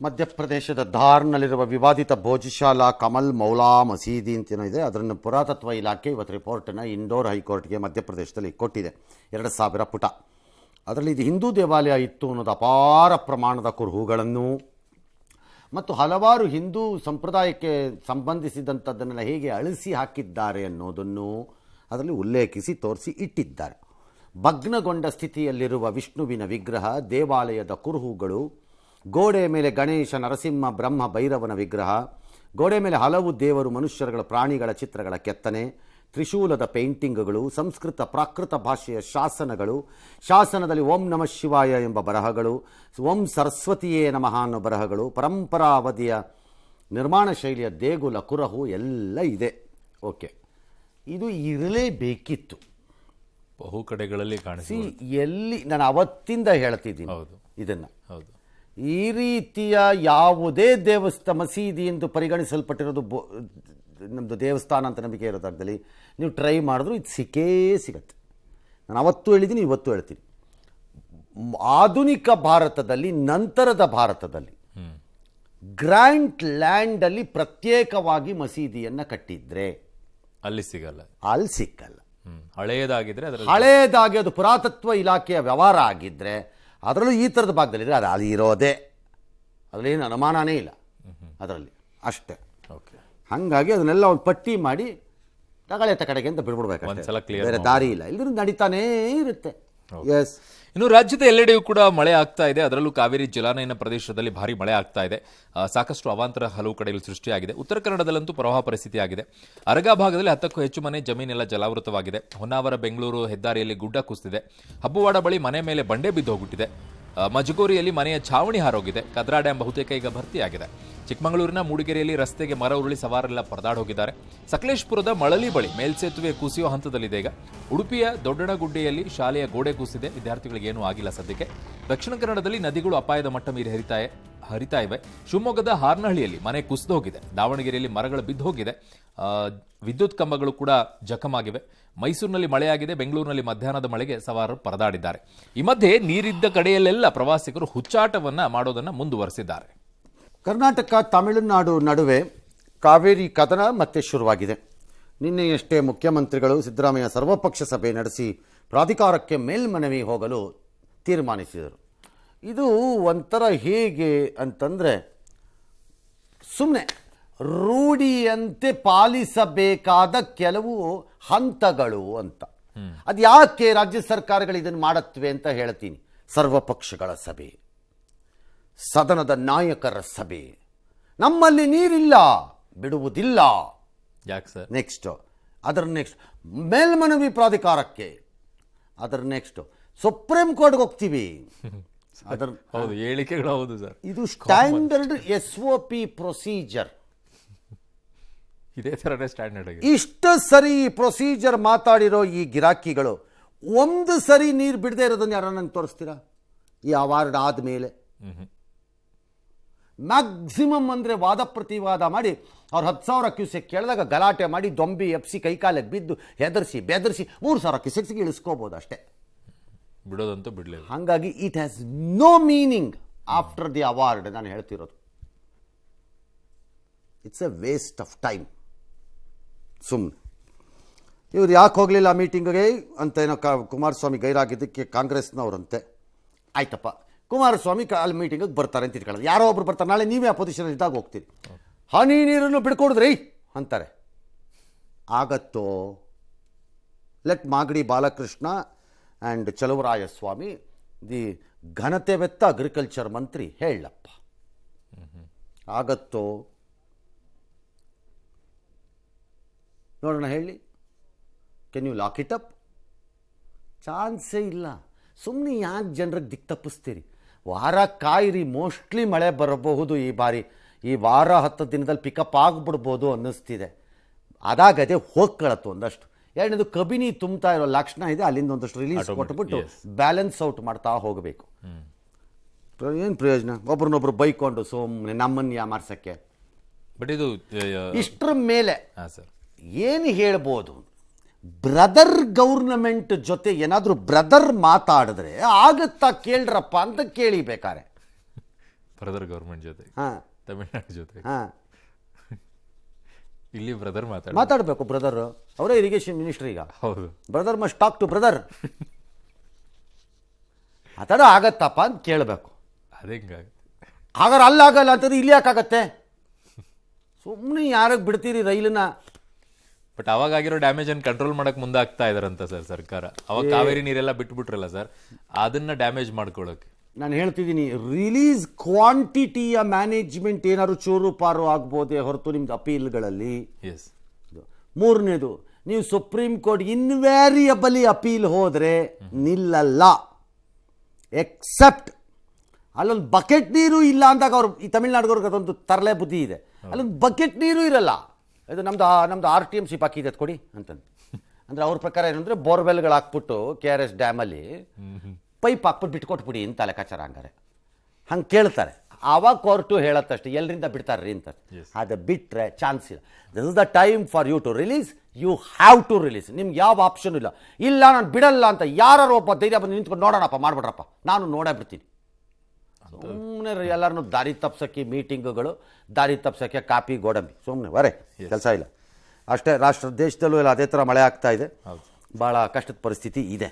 ಮಧ್ಯಪ್ರದೇಶದ ಧಾರ್ನಲ್ಲಿರುವ ವಿವಾದಿತ ಭೋಜಶಾಲಾ ಕಮಲ್ ಮೌಲಾ ಮಸೀದಿ ಅಂತೇನೋ ಇದೆ. ಅದನ್ನು ಪುರಾತತ್ವ ಇಲಾಖೆ ಇವತ್ತು ರಿಪೋರ್ಟನ್ನು ಇಂದೋರ್ ಹೈಕೋರ್ಟ್ಗೆ ಮಧ್ಯಪ್ರದೇಶದಲ್ಲಿ ಕೊಟ್ಟಿದೆ. 2000 ಪುಟ. ಅದರಲ್ಲಿ ಇದು ಹಿಂದೂ ದೇವಾಲಯ ಇತ್ತು ಅನ್ನೋದು ಅಪಾರ ಪ್ರಮಾಣದ ಕುರುಹುಗಳನ್ನು ಮತ್ತು ಹಲವಾರು ಹಿಂದೂ ಸಂಪ್ರದಾಯಕ್ಕೆ ಸಂಬಂಧಿಸಿದಂಥದ್ದನ್ನೆಲ್ಲ ಹೇಗೆ ಅಳಿಸಿ ಹಾಕಿದ್ದಾರೆ ಅನ್ನೋದನ್ನು ಅದರಲ್ಲಿ ಉಲ್ಲೇಖಿಸಿ ತೋರಿಸಿ ಇಟ್ಟಿದ್ದಾರೆ. ಭಗ್ನಗೊಂಡ ಸ್ಥಿತಿಯಲ್ಲಿರುವ ವಿಷ್ಣುವಿನ ವಿಗ್ರಹ, ದೇವಾಲಯದ ಕುರುಹುಗಳು, ಗೋಡೆ ಮೇಲೆ ಗಣೇಶ, ನರಸಿಂಹ, ಬ್ರಹ್ಮ, ಭೈರವನ ವಿಗ್ರಹ, ಗೋಡೆ ಮೇಲೆ ಹಲವು ದೇವರು, ಮನುಷ್ಯರುಗಳ, ಪ್ರಾಣಿಗಳ ಚಿತ್ರಗಳ ಕೆತ್ತನೆ, ತ್ರಿಶೂಲದ ಪೇಂಟಿಂಗ್ಗಳು, ಸಂಸ್ಕೃತ ಪ್ರಾಕೃತ ಭಾಷೆಯ ಶಾಸನಗಳು, ಶಾಸನದಲ್ಲಿ ಓಂ ನಮಃ ಶಿವಾಯ ಎಂಬ ಬರಹಗಳು, ಓಂ ಸರಸ್ವತಿಯೇ ನಮಃ ಅನ್ನೋ ಬರಹಗಳು, ಪರಂಪರಾವಧಿಯ ನಿರ್ಮಾಣ ಶೈಲಿಯ ದೇಗುಲ, ಕುರಹು ಎಲ್ಲ ಇದೆ. ಓಕೆ, ಇದು ಇರಲೇಬೇಕಿತ್ತು. ಬಹು ಕಡೆಗಳಲ್ಲಿ ಕಾಣಿಸಿ ಎಲ್ಲಿ ನಾನು ಅವತ್ತಿಂದ ಹೇಳ್ತಿದ್ದೀನಿ ಇದನ್ನು. ಹೌದು, ಈ ರೀತಿಯ ಯಾವುದೇ ಮಸೀದಿ ಎಂದು ಪರಿಗಣಿಸಲ್ಪಟ್ಟಿರೋದು ನಮ್ಮದು ದೇವಸ್ಥಾನ ಅಂತ ನಂಬಿಕೆ ಇರೋ ಜಾಗದಲ್ಲಿ ನೀವು ಟ್ರೈ ಮಾಡಿದ್ರು ಇದು ಸಿಗತ್ತೆ. ನಾನು ಅವತ್ತು ಹೇಳಿದ್ದೀನಿ, ಇವತ್ತು ಹೇಳ್ತೀನಿ. ಆಧುನಿಕ ಭಾರತದಲ್ಲಿ, ನಂತರದ ಭಾರತದಲ್ಲಿ ಗ್ರ್ಯಾಂಟ್ ಲ್ಯಾಂಡಲ್ಲಿ ಪ್ರತ್ಯೇಕವಾಗಿ ಮಸೀದಿಯನ್ನು ಕಟ್ಟಿದ್ರೆ ಅಲ್ಲಿ ಸಿಗಲ್ಲ. ಹಳೆಯದಾಗಿ ಅದು ಪುರಾತತ್ವ ಇಲಾಖೆಯ ವ್ಯವಹಾರ ಆಗಿದ್ದರೆ, ಅದರಲ್ಲೂ ಈ ಥರದ ಭಾಗದಲ್ಲಿದ್ದರೆ ಅದು ಅಲ್ಲಿ ಇರೋದೇ, ಅದರಲ್ಲೇನು ಅನುಮಾನನೇ ಇಲ್ಲ ಅದರಲ್ಲಿ, ಅಷ್ಟೇ. ಹಾಗಾಗಿ ಅದನ್ನೆಲ್ಲ ಒಂದು ಪಟ್ಟಿ ಮಾಡಿ ತಗಳೆತ ಕಡೆಗೆ ಅಂತ ಬಿಡ್ಬಿಡ್ಬೇಕು, ಬೇರೆ ದಾರಿ ಇಲ್ಲ, ಇಲ್ಲದ್ರೂ ನಡೀತಾನೇ ಇರುತ್ತೆ. ಎಸ್. ಇನ್ನು ರಾಜ್ಯದ ಎಲ್ಲೆಡೆಯೂ ಕೂಡ ಮಳೆ ಆಗ್ತಾ ಇದೆ. ಅದರಲ್ಲೂ ಕಾವೇರಿ ಜಲಾನಯನ ಪ್ರದೇಶದಲ್ಲಿ ಭಾರಿ ಮಳೆ ಆಗ್ತಾ ಇದೆ. ಸಾಕಷ್ಟು ಅವಾಂತರ ಹಲವು ಕಡೆಯಲ್ಲಿ ಸೃಷ್ಟಿಯಾಗಿದೆ. ಉತ್ತರ ಕನ್ನಡದಲ್ಲಂತೂ ಪ್ರವಾಹ ಪರಿಸ್ಥಿತಿ ಆಗಿದೆ. ಅರಗ ಭಾಗದಲ್ಲಿ 10ಕ್ಕೂ ಹೆಚ್ಚು ಮನೆ, ಜಮೀನೆಲ್ಲ ಜಲಾವೃತವಾಗಿದೆ. ಹೊನ್ನಾವರ ಬೆಂಗಳೂರು ಹೆದ್ದಾರಿಯಲ್ಲಿ ಗುಡ್ಡ ಕುಸಿದಿದೆ. ಹಬ್ಬುವಾಡ ಬಳಿ ಮನೆ ಮೇಲೆ ಬಂಡೆ ಬಿದ್ದು ಹೋಗುತ್ತಿದೆ. ಮಜಗೋರಿಯಲ್ಲಿ ಮನೆಯ ಛಾವಣಿ ಹಾರೋಗಿದೆ. ಕದ್ರಾ ಡ್ಯಾಂ ಬಹುತೇಕ ಈಗ ಭರ್ತಿಯಾಗಿದೆ. ಚಿಕ್ಕಮಗಳೂರಿನ ಮೂಡಿಗೆರೆಯಲ್ಲಿ ರಸ್ತೆಗೆ ಮರ ಉರುಳಿ ಸವಾರೆಲ್ಲ ಪರದಾಡ್ ಹೋಗಿದ್ದಾರೆ. ಸಕಲೇಶ್ಪುರದ ಮಳಲಿ ಬಳಿ ಮೇಲ್ಸೇತುವೆ ಕುಸಿಯುವ ಹಂತದಲ್ಲಿದೆ ಈಗ. ಉಡುಪಿಯ ದೊಡ್ಡಣಗುಡ್ಡೆಯಲ್ಲಿ ಶಾಲೆಯ ಗೋಡೆ ಕುಸಿದೆ. ವಿದ್ಯಾರ್ಥಿಗಳಿಗೆ ಏನೂ ಆಗಿಲ್ಲ ಸದ್ಯಕ್ಕೆ. ದಕ್ಷಿಣ ಕನ್ನಡದಲ್ಲಿ ನದಿಗಳು ಅಪಾಯದ ಮಟ್ಟ ಮೀರಿ ಹರಿತಾ ಇವೆ. ಶಿವಮೊಗ್ಗದ ಹಾರ್ನಹಳ್ಳಿಯಲ್ಲಿ ಮನೆ ಕುಸಿದು ಹೋಗಿದೆ. ದಾವಣಗೆರೆಯಲ್ಲಿ ಮರಗಳು ಬಿದ್ದು ಹೋಗಿದೆ. ವಿದ್ಯುತ್ ಕಂಬಗಳು ಕೂಡ ಜಖಮಾಗಿವೆ. ಮೈಸೂರಿನಲ್ಲಿ ಮಳೆಯಾಗಿದೆ. ಬೆಂಗಳೂರಿನಲ್ಲಿ ಮಧ್ಯಾಹ್ನದ ಮಳೆಗೆ ಸವಾರರು ಪರದಾಡಿದ್ದಾರೆ. ಈ ಮಧ್ಯೆ ನೀರಿದ್ದ ಕಡೆಯಲ್ಲೆಲ್ಲ ಪ್ರವಾಸಿಗರು ಹುಚ್ಚಾಟವನ್ನ ಮಾಡೋದನ್ನ ಮುಂದುವರೆಸಿದ್ದಾರೆ. ಕರ್ನಾಟಕ ತಮಿಳುನಾಡು ನಡುವೆ ಕಾವೇರಿ ಕದನ ಮತ್ತೆ ಶುರುವಾಗಿದೆ. ನಿನ್ನೆಯಷ್ಟೇ ಮುಖ್ಯಮಂತ್ರಿಗಳು ಸಿದ್ದರಾಮಯ್ಯ ಸರ್ವಪಕ್ಷ ಸಭೆ ನಡೆಸಿ ಪ್ರಾಧಿಕಾರಕ್ಕೆ ಮೇಲ್ಮನವಿ ಹೋಗಲು ತೀರ್ಮಾನಿಸಿದರು. ಇದು ಒಂಥರ ಹೇಗೆ ಅಂತಂದರೆ, ಸುಮ್ಮನೆ ರೂಢಿಯಂತೆ ಪಾಲಿಸಬೇಕಾದ ಕೆಲವು ಹಂತಗಳು ಅಂತ. ಅದು ಯಾಕೆ ರಾಜ್ಯ ಸರ್ಕಾರಗಳು ಇದನ್ನು ಮಾಡತ್ವೆ ಅಂತ ಹೇಳ್ತೀನಿ. ಸರ್ವಪಕ್ಷಗಳ ಸಭೆ, ಸದನದ ನಾಯಕರ ಸಭೆ, ನಮ್ಮಲ್ಲಿ ನೀರಿಲ್ಲ, ಬಿಡುವುದಿಲ್ಲ. ಯಾಕೆ ಸರ್? ನೆಕ್ಸ್ಟ್ ಮೇಲ್ಮನವಿ ಪ್ರಾಧಿಕಾರಕ್ಕೆ, ಅದರ ನೆಕ್ಸ್ಟ್ ಸುಪ್ರೀಂ ಕೋರ್ಟ್ಗೆ ಹೋಗ್ತೀವಿ. ಹೌದು, ಹೇಳಿಕೆಗಳು ಹೌದು ಸರ್. ಇದು ಸ್ಟ್ಯಾಂಡರ್ಡ್ SOP ಪ್ರೊಸೀಜರ್. ಇದೇ ಥರನೇ ಸ್ಟ್ಯಾಂಡರ್ಡ್ ಆಗಿ ಇಷ್ಟು ಸರಿ ಪ್ರೊಸೀಜರ್ ಮಾತಾಡಿರೋ ಈ ಗಿರಾಕಿಗಳು ಒಂದು ಸರಿ ನೀರು ಬಿಡದೆ ಇರೋದನ್ನ ಯಾರನ್ನ ತೋರಿಸ್ತೀರಾ? ಈ ಅವಾರ್ಡ್ ಆದಮೇಲೆ ಮ್ಯಾಕ್ಸಿಮಮ್ ಅಂದರೆ ವಾದ ಪ್ರತಿವಾದ ಮಾಡಿ ಅವ್ರು 10,000 ಕ್ಯೂಸೆಕ್ ಕೇಳಿದಾಗ ಗಲಾಟೆ ಮಾಡಿ ದೊಂಬಿ ಎಪ್ಸಿ ಕೈಕಾಲಿಗೆ ಬಿದ್ದು ಹೆದರ್ಸಿ ಬೆದರಿಸಿ 3,000 ಕ್ಯೂಸೆಕ್ಸ್ಗೆ ಇಳಿಸ್ಕೋಬೋದು ಅಷ್ಟೇ. ಬಿಡೋದಂತೂ ಬಿಡಲಿಲ್ಲ. ಹಾಗಾಗಿ it has no meaning after the award. ನಾನು ಹೇಳ್ತಿರೋದು it's a waste of time. ಸುಮ್ಮನೆ ಇವ್ರು ಯಾಕೆ ಹೋಗಲಿಲ್ಲ ಮೀಟಿಂಗ್ಗೆ ಅಂತ ಏನೋ ಕುಮಾರಸ್ವಾಮಿ ಗೈರಾಗಿದ್ದಕ್ಕೆ ಕಾಂಗ್ರೆಸ್ನವರಂತೆ. ಆಯ್ತಪ್ಪ, ಕುಮಾರಸ್ವಾಮಿ ಅಲ್ಲಿ ಮೀಟಿಂಗಿಗೆ ಬರ್ತಾರೆ ಅಂತ ಇಟ್ಕೊಳ್ಳೋದು. ಯಾರೋ ಒಬ್ರು ಬರ್ತಾರೆ, ನಾಳೆ ನೀವೇ ಅಪೋಸಿಷನ್ ಇದ್ದಾಗ ಹೋಗ್ತೀರಿ, ಹನಿ ನೀರನ್ನು ಬಿಡ್ಕೊಡಿದ್ರಿ ಅಂತಾರೆ. ಆಗತ್ತೋ? Let Magadi Balakrishna and Chaluvarayaswamy, the ಘನತೆವೆತ್ತ ಅಗ್ರಿಕಲ್ಚರ್ ಮಂತ್ರಿ ಹೇಳಪ್ಪ, ಆಗತ್ತೋ? ನೋಡೋಣ, ಹೇಳಿ. Can you lock it up? ಚಾನ್ಸೇ ಇಲ್ಲ. ಸುಮ್ಮನೆ ಯಾಕೆ ಜನರಿಗೆ ದಿಕ್ಕು ತಪ್ಪಿಸ್ತೀರಿ? ವಾರ ಕಾಯಿರಿ, ಮೋಸ್ಟ್ಲಿ ಮಳೆ ಬರಬಹುದು ಈ ಬಾರಿ. ಈ ವಾರ 10 ದಿನದಲ್ಲಿ ಪಿಕಪ್ ಆಗಿಬಿಡ್ಬೋದು ಅನ್ನಿಸ್ತಿದೆ. ಅದಾಗದೆ ಹೋಗ್ಕಳತ್ತು ಒಂದಷ್ಟು. ಎರಡನೇದು ಕಬಿನಿ ತುಂಬ್ತಾ ಇರೋ ಲಕ್ಷಣ ಇದೆ, ಅಲ್ಲಿಂದ ಒಂದಷ್ಟು ರಿಲೀಸ್ ಕೊಟ್ಬಿಟ್ಟು ಬ್ಯಾಲೆನ್ಸ್ ಔಟ್ ಮಾಡ್ತಾ ಹೋಗಬೇಕು. ಏನು ಪ್ರಯೋಜನ ಒಬ್ರನ್ನೊಬ್ರು ಬೈಕೊಂಡು ಸುಮ್ಮನೆ ನಮ್ಮನ್ನು ಯಾಮಾರ್ಸಕ್ಕೆ? ಬಟ್ ಇದು ಇಷ್ಟರ ಮೇಲೆ ಏನು ಹೇಳ್ಬೋದು? ಬ್ರದರ್ ಗೌರ್ನಮೆಂಟ್ ಜೊತೆ ಏನಾದರೂ ಬ್ರದರ್ ಮಾತಾಡಿದ್ರೆ ಆಗುತ್ತಾ ಕೇಳ್ರಪ್ಪ ಅಂತ ಕೇಳಿಬೇಕಾರೆ ಬ್ರದರ್ ಗೌರ್ಮೆಂಟ್ ಜೊತೆ, ಹಾಂ ತಮಿಳ್ನಾಡು ಜೊತೆ. ಹಾಂ ಇಲ್ಲಿ ಬ್ರದರ್ ಮಾತಾಡಬೇಕು. ಬ್ರದರ್ ಅವರೇ ಇರಿಗೇಷನ್ ಮಿನಿಸ್ಟರ್ ಈಗ. ಹೌದು, brother must talk to brother. ಮಾತಾಡ ಆಗತ್ತಪ್ಪ ಅಂತ ಕೇಳಬೇಕು. ಅದೇ ಹಿಂಗಾಗುತ್ತೆ. ಹಾಗಾದ್ರೆ ಅಲ್ಲಾಗಲ್ಲ ಅಂತಂದ್ರೆ ಇಲ್ಲಿ ಯಾಕಾಗತ್ತೆ? ಸುಮ್ಮನೆ ಯಾರಿಗೆ ಬಿಡ್ತೀರಿ ರೈಲನ್ನ? ಬಟ್ ಅವಾಗ ಆಗಿರೋ ಡ್ಯಾಮೇಜ್ ಅನ್ನು ಕಂಟ್ರೋಲ್ ಮಾಡಕ್ ಮುಂದಾಗ್ತಾ ಇದಾರಂತ ಸರ್ ಸರ್ಕಾರ. ಅವಾಗ ಕಾವೇರಿ ನೀರೆಲ್ಲ ಬಿಟ್ಬಿಟ್ರಲ್ಲ ಸರ್, ಅದನ್ನ ಡ್ಯಾಮೇಜ್ ಮಾಡ್ಕೊಳಕ್ಕೆ. ನಾನು ಹೇಳ್ತಿದ್ದೀನಿ, ರಿಲೀಸ್ ಕ್ವಾಂಟಿಟಿಯ ಮ್ಯಾನೇಜ್ಮೆಂಟ್ ಏನಾದ್ರು ಚೂರು ಪಾರು ಆಗ್ಬೋದೇ ಹೊರತು ನಿಮ್ದು ಅಪೀಲ್ಗಳಲ್ಲಿ. ಎಸ್. ಮೂರನೇದು, ನೀವು ಸುಪ್ರೀಂ ಕೋರ್ಟ್ ಇನ್ವ್ಯಾರಿಯಬಲಿ ಅಪೀಲ್ ಹೋದರೆ ನಿಲ್ಲಲ್ಲ. ಎಕ್ಸೆಪ್ಟ್ ಅಲ್ಲೊಂದು ಬಕೆಟ್ ನೀರು ಇಲ್ಲ ಅಂದಾಗ ಅವ್ರು, ಈ ತಮಿಳ್ನಾಡಿಗವ್ರಿಗೆ ಅದೊಂದು ತರಲೆ ಬುದ್ಧಿ ಇದೆ. ಅಲ್ಲೊಂದು ಬಕೆಟ್ ನೀರು ಇರಲ್ಲ. ಇದು ನಮ್ದು RTMC ಬಾಕಿ ಇದೆ ಕೊಡಿ ಅಂತಂದು. ಅಂದರೆ ಅವ್ರ ಪ್ರಕಾರ ಏನಂದರೆ ಬೋರ್ವೆಲ್ಗಳು ಹಾಕ್ಬಿಟ್ಟು KRS ಡ್ಯಾಮಲ್ಲಿ ಪೈಪ್ ಹಾಕ್ಬಿಟ್ಟು ಬಿಟ್ಕೊಟ್ಬಿಡಿ ಅಂತ ಲೆಕ್ಕಾಚಾರ. ಹಂಗಾರೆ ಹಂಗೆ ಕೇಳ್ತಾರೆ. ಆವಾಗ ಕೋರ್ಟು ಹೇಳತ್ತಷ್ಟೇ, ಎಲ್ಲರಿಂದ ಬಿಡ್ತಾರೆ ರೀ ಅಂತ. ಅದು ಬಿಟ್ಟರೆ ಚಾನ್ಸ್ ಇಲ್ಲ. This is the time for you to release. You have to release. ನಿಮ್ಗೆ ಯಾವ ಆಪ್ಷನ್ ಇಲ್ಲ. ಇಲ್ಲ ನಾನು ಬಿಡಲ್ಲ ಅಂತ ಯಾರು ಒಬ್ಬ ಧೈರ್ಯ ಬಂದು ನಿಂತ್ಕೊಂಡು ನೋಡೋಣಪ್ಪ ಮಾಡ್ಬಿಡ್ರಪ್ಪ, ನಾನು ನೋಡೇ ಬಿಡ್ತೀನಿ. ಸುಮ್ಮನೆ ಎಲ್ಲರನ್ನೂ ದಾರಿ ತಪ್ಸೋಕ್ಕೆ ಮೀಟಿಂಗುಗಳು, ದಾರಿ ತಪ್ಸೋಕ್ಕೆ ಕಾಪಿ ಗೋಡಂಬಿ, ಸುಮ್ಮನೆ ವರೆ ಕೆಲಸ ಇಲ್ಲ ಅಷ್ಟೇ. ದೇಶದಲ್ಲೂ ಎಲ್ಲ ಅದೇ ಥರ ಮಳೆ ಆಗ್ತಾ ಇದೆ. ಭಾಳ ಕಷ್ಟದ ಪರಿಸ್ಥಿತಿ ಇದೆ.